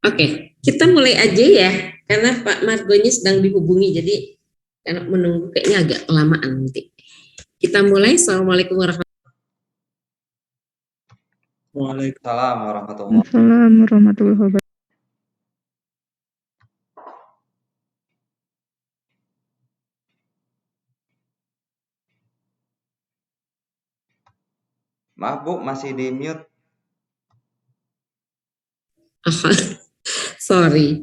Oke, kita mulai aja ya, karena Pak Margonya sedang dihubungi, jadi karena menunggu kayaknya agak kelamaan nanti. Kita mulai. Assalamualaikum Waalaikumsalam warahmatullahi wabarakatuh. Maaf Bu, masih di mute. Sorry,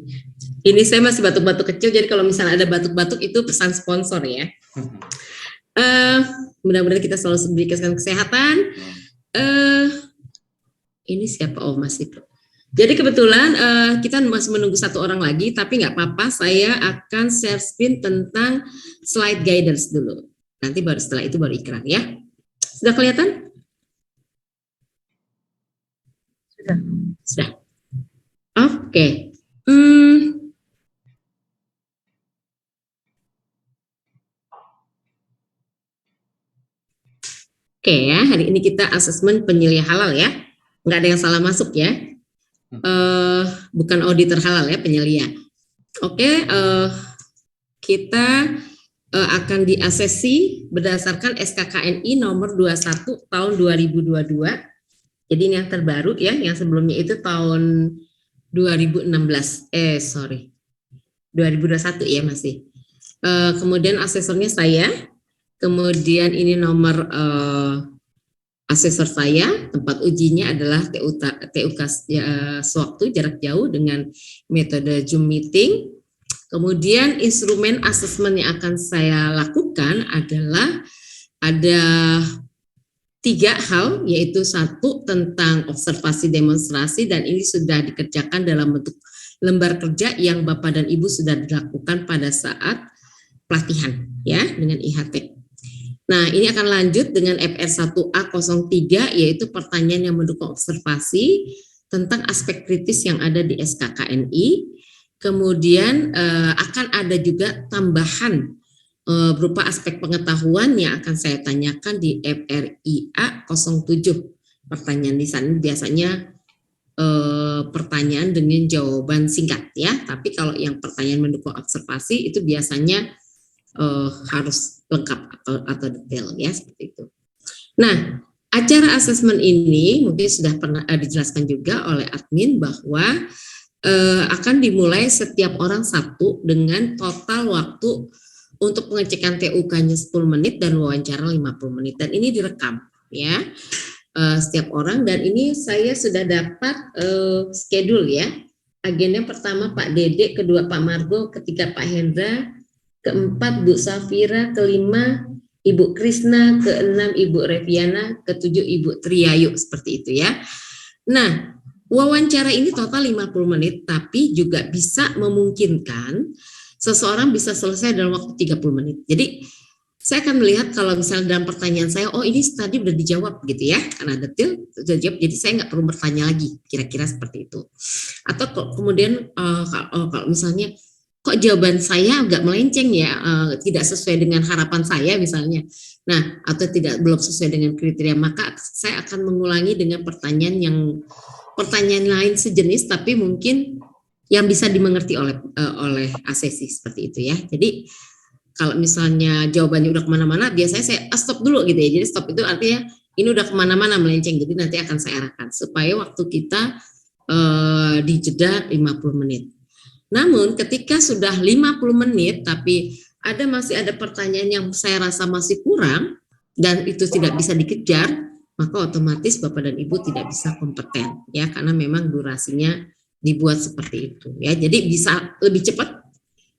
ini saya masih batuk-batuk kecil, jadi kalau misalnya ada batuk-batuk itu pesan sponsor ya. Mudah-mudahan kita selalu diberikan kesehatan. Ini siapa? Oh, masih. Jadi kebetulan kita masih menunggu satu orang lagi, tapi nggak apa-apa, saya akan share screen tentang slide guidance dulu. Nanti baru setelah itu baru iklan ya. Sudah kelihatan? Sudah. Oke. Oke ya, hari ini kita asesmen penyelia halal ya. Nggak ada yang salah masuk ya. Bukan auditor halal ya, penyelia. Oke, kita akan diasesi berdasarkan SKKNI nomor 21 tahun 2022. Jadi ini yang terbaru ya, yang sebelumnya itu tahun 2016. 2021 ya masih. Kemudian asesornya saya. Kemudian ini nomor asesor saya, tempat ujinya adalah TUK sewaktu jarak jauh dengan metode Zoom meeting. Kemudian instrumen asesmen yang akan saya lakukan adalah ada 3 hal, yaitu 1 tentang observasi demonstrasi, dan ini sudah dikerjakan dalam bentuk lembar kerja yang Bapak dan Ibu sudah dilakukan pada saat pelatihan ya dengan IHT. Nah, ini akan lanjut dengan FR1A03, yaitu pertanyaan yang mendukung observasi tentang aspek kritis yang ada di SKKNI. Kemudian akan ada juga tambahan berupa aspek pengetahuan yang akan saya tanyakan di FRIA07. Pertanyaan di sana biasanya pertanyaan dengan jawaban singkat ya, tapi kalau yang pertanyaan mendukung observasi itu biasanya harus lengkap atau detail ya, seperti itu. Nah, acara asesmen ini mungkin sudah pernah dijelaskan juga oleh admin bahwa akan dimulai setiap orang 1 dengan total waktu untuk pengecekan TUK-nya 10 menit dan wawancara 50 menit, dan ini direkam ya setiap orang. Dan ini saya sudah dapat schedule ya. Agenda pertama Pak Dede, kedua Pak Margo, ketiga Pak Hendra, keempat Bu Safira, kelima Ibu Krisna, keenam Ibu Reviana, ketujuh Ibu Triayu, seperti itu ya. Nah, wawancara ini total 50 menit, tapi juga bisa memungkinkan seseorang bisa selesai dalam waktu 30 menit. Jadi saya akan melihat kalau misalnya dalam pertanyaan saya, oh ini tadi udah dijawab gitu ya, karena detail sudah dijawab, jadi saya nggak perlu bertanya lagi, kira-kira seperti itu. Atau kemudian kalau misalnya kok jawaban saya agak melenceng ya, tidak sesuai dengan harapan saya misalnya, nah atau belum sesuai dengan kriteria, maka saya akan mengulangi dengan pertanyaan lain sejenis, tapi mungkin yang bisa dimengerti oleh asesi, seperti itu ya. Jadi kalau misalnya jawabannya udah kemana-mana, biasanya saya stop dulu gitu ya. Jadi stop itu artinya ini udah kemana-mana melenceng, jadi nanti akan saya arahkan supaya waktu kita dijeda 50 menit. Namun ketika sudah 50 menit tapi masih ada pertanyaan yang saya rasa masih kurang dan itu tidak bisa dikejar, maka otomatis Bapak dan Ibu tidak bisa kompeten ya, karena memang durasinya dibuat seperti itu ya. Jadi bisa lebih cepat,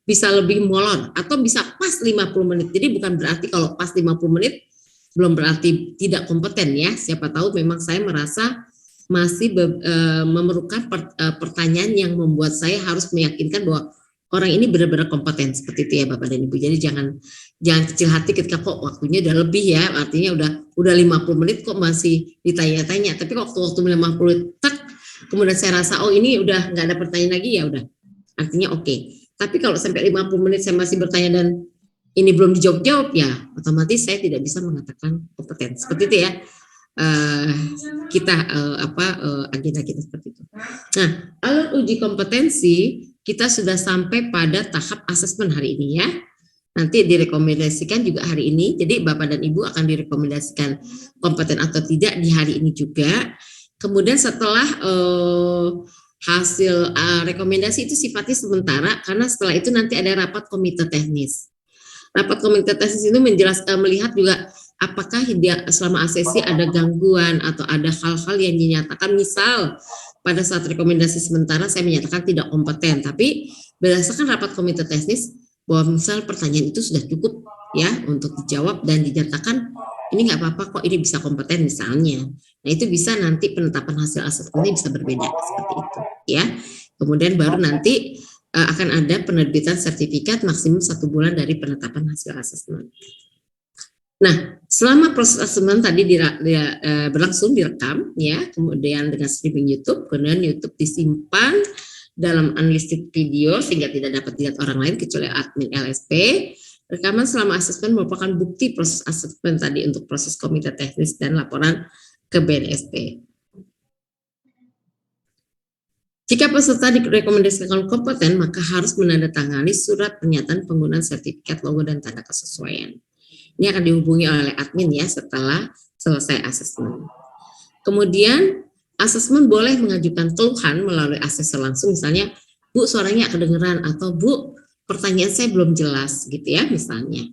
bisa lebih molor, atau bisa pas 50 menit. Jadi bukan berarti kalau pas 50 menit belum berarti tidak kompeten ya. Siapa tahu memang saya merasa masih memerlukan pertanyaan yang membuat saya harus meyakinkan bahwa orang ini benar-benar kompeten, seperti itu ya Bapak dan Ibu. Jadi jangan kecil hati ketika kok waktunya udah lebih ya, artinya udah 50 menit kok masih ditanya-tanya. Tapi waktu 50 tak, kemudian saya rasa oh ini udah nggak ada pertanyaan lagi, ya udah, artinya oke. Tapi kalau sampai 50 menit saya masih bertanya dan ini belum dijawab-jawab, ya otomatis saya tidak bisa mengatakan kompeten, seperti itu ya. kita agenda kita seperti itu. Nah, alur uji kompetensi kita sudah sampai pada tahap asesmen hari ini ya. Nanti direkomendasikan juga hari ini. Jadi Bapak dan Ibu akan direkomendasikan kompeten atau tidak di hari ini juga. Kemudian setelah hasil rekomendasi itu sifatnya sementara, karena setelah itu nanti ada rapat komite teknis. Rapat komite teknis itu melihat juga apakah selama asesi ada gangguan atau ada hal-hal yang dinyatakan, misal pada saat rekomendasi sementara saya menyatakan tidak kompeten, tapi berdasarkan rapat komite teknis bahwa misal pertanyaan itu sudah cukup ya untuk dijawab dan dinyatakan ini nggak apa-apa kok, ini bisa kompeten misalnya. Nah itu bisa nanti penetapan hasil asesmennya bisa berbeda seperti itu ya. Kemudian baru nanti akan ada penerbitan sertifikat maksimum 1 bulan dari penetapan hasil asesmen. Nah, selama proses asesmen tadi berlangsung direkam ya, kemudian dengan streaming YouTube, kemudian YouTube disimpan dalam unlisted video sehingga tidak dapat dilihat orang lain kecuali admin LSP. Rekaman selama asesmen merupakan bukti proses asesmen tadi untuk proses komite teknis dan laporan ke BNSP. Jika peserta direkomendasikan kompeten, maka harus menandatangani surat pernyataan penggunaan sertifikat logo dan tanda kesesuaian. Ini akan dihubungi oleh admin ya setelah selesai asesmen. Kemudian asesmen boleh mengajukan keluhan melalui asesor langsung, misalnya Bu suaranya kedengeran, atau Bu pertanyaan saya belum jelas gitu ya misalnya.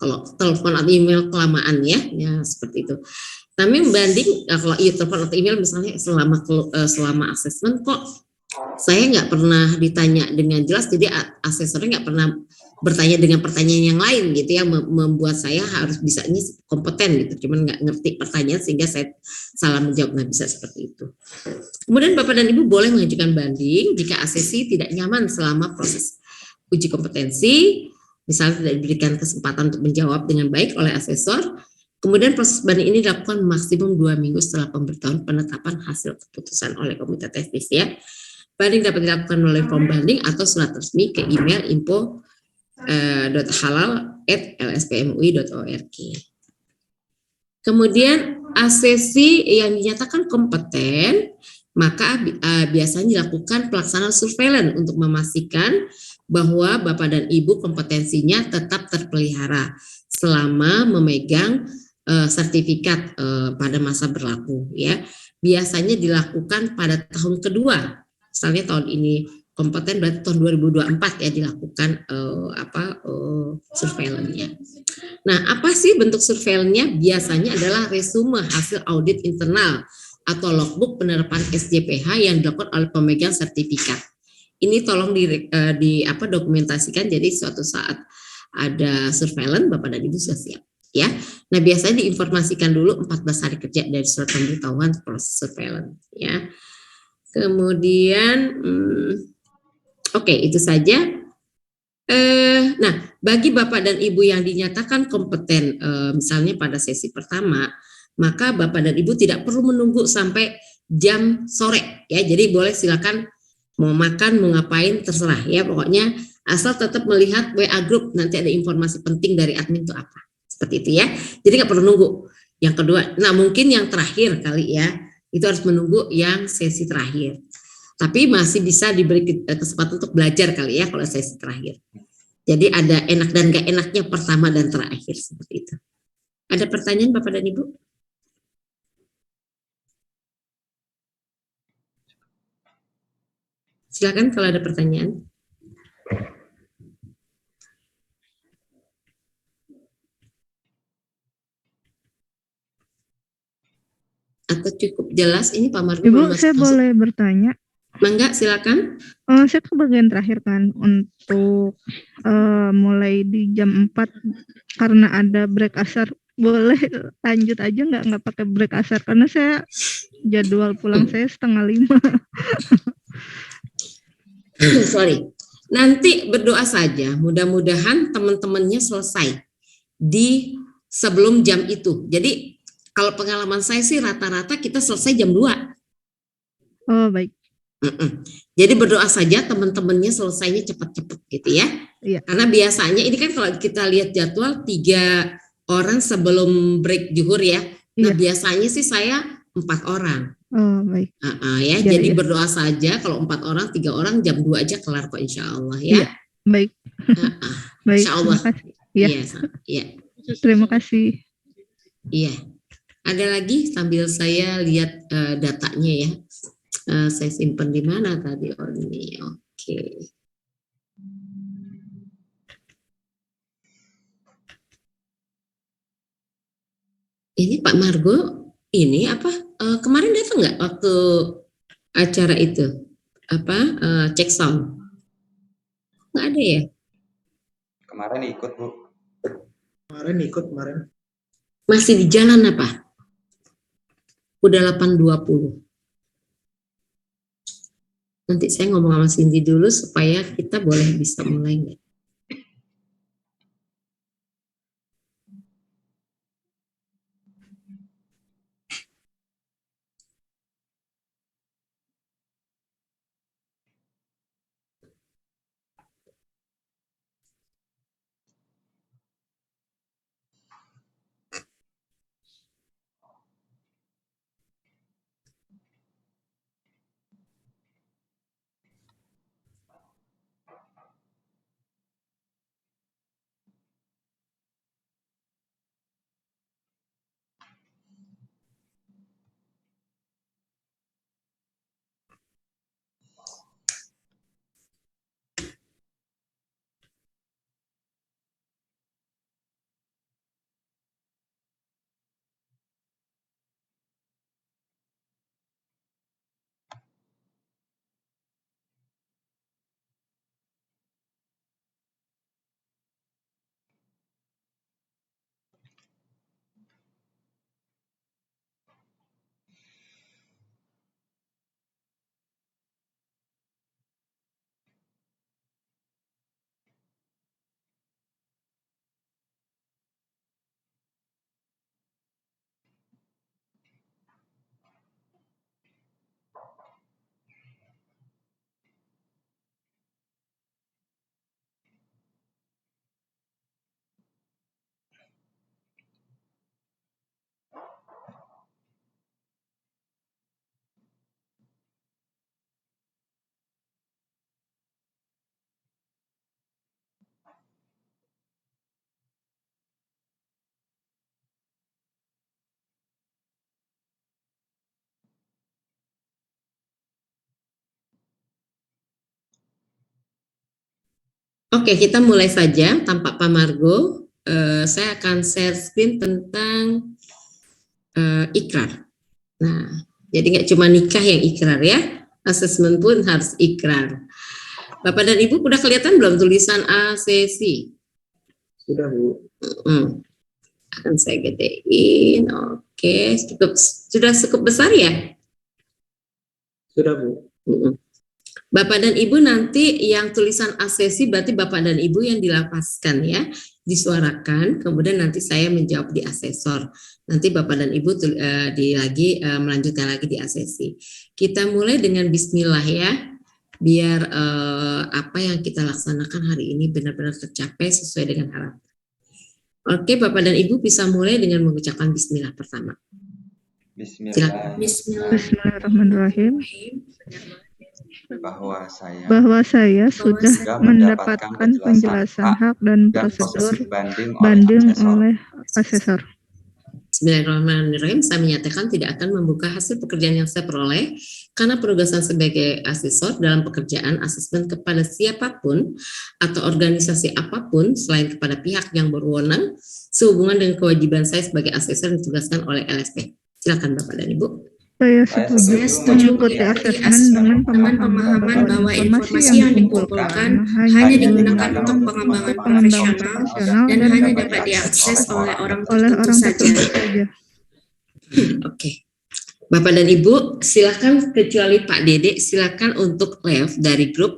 Kalau telepon atau email kelamaan ya seperti itu. Tapi membanding kalau telepon atau email misalnya selama asesmen kok saya nggak pernah ditanya dengan jelas, jadi asesornya nggak pernah bertanya dengan pertanyaan yang lain gitu ya, membuat saya harus bisa ini kompeten gitu, cuman nggak ngerti pertanyaan sehingga saya salah menjawab, nggak bisa seperti itu. Kemudian Bapak dan Ibu boleh mengajukan banding jika asesi tidak nyaman selama proses uji kompetensi, misalnya tidak diberikan kesempatan untuk menjawab dengan baik oleh asesor. Kemudian proses banding ini dilakukan maksimum 2 minggu setelah pemberitahuan penetapan hasil keputusan oleh komite teknis ya. Banding dapat dilakukan melalui form banding atau surat resmi ke email info.halal@lspmui.org. Kemudian asesi yang dinyatakan kompeten, maka biasanya dilakukan pelaksanaan surveillance untuk memastikan bahwa Bapak dan Ibu kompetensinya tetap terpelihara selama memegang sertifikat pada masa berlaku ya. Biasanya dilakukan pada tahun kedua. Misalnya tahun ini kompeten berarti tahun 2024 ya dilakukan surveillance-nya. Nah, apa sih bentuk surveillance-nya? Biasanya adalah resume hasil audit internal atau logbook penerapan SJPH yang dilakukan oleh pemegang sertifikat. Ini tolong dokumentasikan, jadi suatu saat ada surveillance Bapak dan Ibu sudah siap ya. Nah, biasanya diinformasikan dulu 14 hari kerja dari surat pemberitahuan proses surveillance ya. Kemudian oke, itu saja. Nah, bagi Bapak dan Ibu yang dinyatakan kompeten misalnya pada sesi pertama, maka Bapak dan Ibu tidak perlu menunggu sampai jam sore ya. Jadi boleh silakan mau makan, mau ngapain terserah ya. Pokoknya asal tetap melihat WA group, nanti ada informasi penting dari admin itu apa. Seperti itu ya. Jadi nggak perlu nunggu. Yang kedua, nah mungkin yang terakhir kali ya, itu harus menunggu yang sesi terakhir. Tapi masih bisa diberi kesempatan untuk belajar kali ya kalau sesi terakhir. Jadi ada enak dan gak enaknya pertama dan terakhir seperti itu. Ada pertanyaan Bapak dan Ibu? Silakan kalau ada pertanyaan. Atau cukup jelas ini Pak Mardi? Ibu, saya boleh bertanya? Mangga, silakan. Saya ke bagian terakhir kan untuk mulai di jam 4 karena ada break asar, boleh lanjut aja nggak pakai break asar karena saya jadwal pulang saya 4:30. Sorry. Nanti berdoa saja, mudah-mudahan teman-temannya selesai di sebelum jam itu. Jadi kalau pengalaman saya sih rata-rata kita selesai jam 2. Oh, baik. Jadi berdoa saja teman-temannya selesainya cepat-cepat gitu ya. Iya. Karena biasanya ini kan kalau kita lihat jadwal 3 orang sebelum break zuhur ya, Nah, Iya. biasanya sih saya 4 orang. Oh, baik. Ya, Iya, jadi iya. berdoa saja kalau 4 orang, 3 orang jam 2 aja kelar kok insya Allah Iya, ya. baik. Baik, Insya Allah. terima kasih. Iya, Iya. terima kasih. Iya. Ada lagi sambil saya lihat datanya ya. Saya simpan di mana tadi? Oh ini, oke. Ini Pak Margo, ini apa? Kemarin datang nggak waktu acara itu? Apa? Cek sound? Nggak ada ya? Kemarin ikut, Bu. Kemarin. Masih di jalan apa? Udah 8.20. Nanti saya ngomong sama Cindy dulu supaya kita boleh bisa mulai nggak? Oke, kita mulai saja tanpa Pak Margo. Saya akan share screen tentang ikrar. Nah, jadi nggak cuma nikah yang ikrar ya, asesmen pun harus ikrar. Bapak dan Ibu udah kelihatan belum tulisan ACC? Sudah, Bu. Akan saya gedein. Oke, sudah cukup besar ya? Sudah, Bu. Bapak dan Ibu nanti yang tulisan ACC berarti Bapak dan Ibu yang dilapaskan ya, disuarakan, kemudian nanti saya menjawab di asesor. Nanti Bapak dan Ibu melanjutkan lagi di ACC. Kita mulai dengan bismillah ya, biar apa yang kita laksanakan hari ini benar-benar tercapai sesuai dengan harapan. Oke, Bapak dan Ibu bisa mulai dengan mengucapkan bismillah pertama. Bismillahirrahmanirrahim. Bahwa saya sudah mendapatkan penjelasan hak dan prosedur banding oleh asesor. Bismillahirrahmanirrahim. Saya menyatakan tidak akan membuka hasil pekerjaan yang saya peroleh karena penugasan sebagai asesor dalam pekerjaan asesmen kepada siapapun atau organisasi apapun selain kepada pihak yang berwenang sehubungan dengan kewajiban saya sebagai asesor yang ditugaskan oleh LSP. Silakan Bapak dan Ibu. Saya setuju mengikuti asesmen dengan pemahaman bahwa informasi yang dikumpulkan hanya digunakan untuk pengembangan profesional dan hanya dapat diakses oleh orang tertentu saja. Oke. Bapak dan Ibu, silakan kecuali Pak Dede, silakan untuk left dari grup.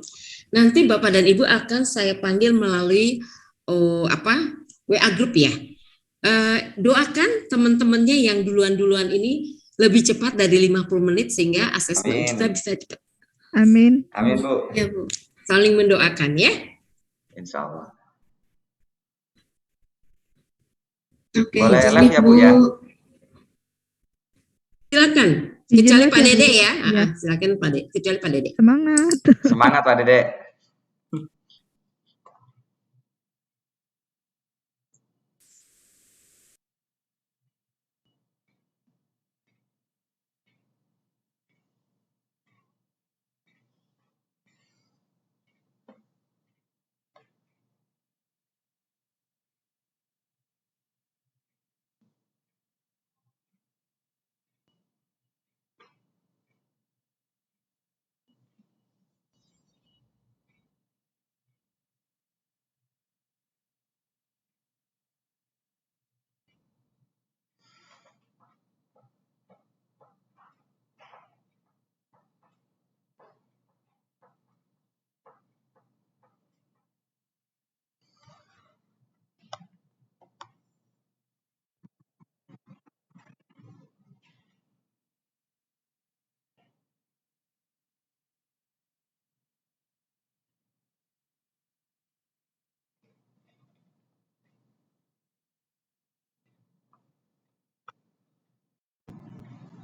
Nanti Bapak dan Ibu akan saya panggil melalui WA grup ya. Doakan teman-temannya yang duluan-duluan ini lebih cepat dari 50 menit sehingga asesmen kita bisa cepat. Amin. Amin, Bu. Ya, Bu. Saling mendoakan ya. Insya Allah. Oke, Boleh jadi live ya, Bu, ya? Silakan. Izin Kecuali baca, Pak Bu. Dede ya. Iya. Silakan Pak Dede. Kecuali Pak Dede. Semangat. Semangat Pak Dede.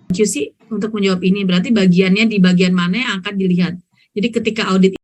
QC untuk menjawab ini berarti bagiannya di bagian mana yang akan dilihat. Jadi ketika audit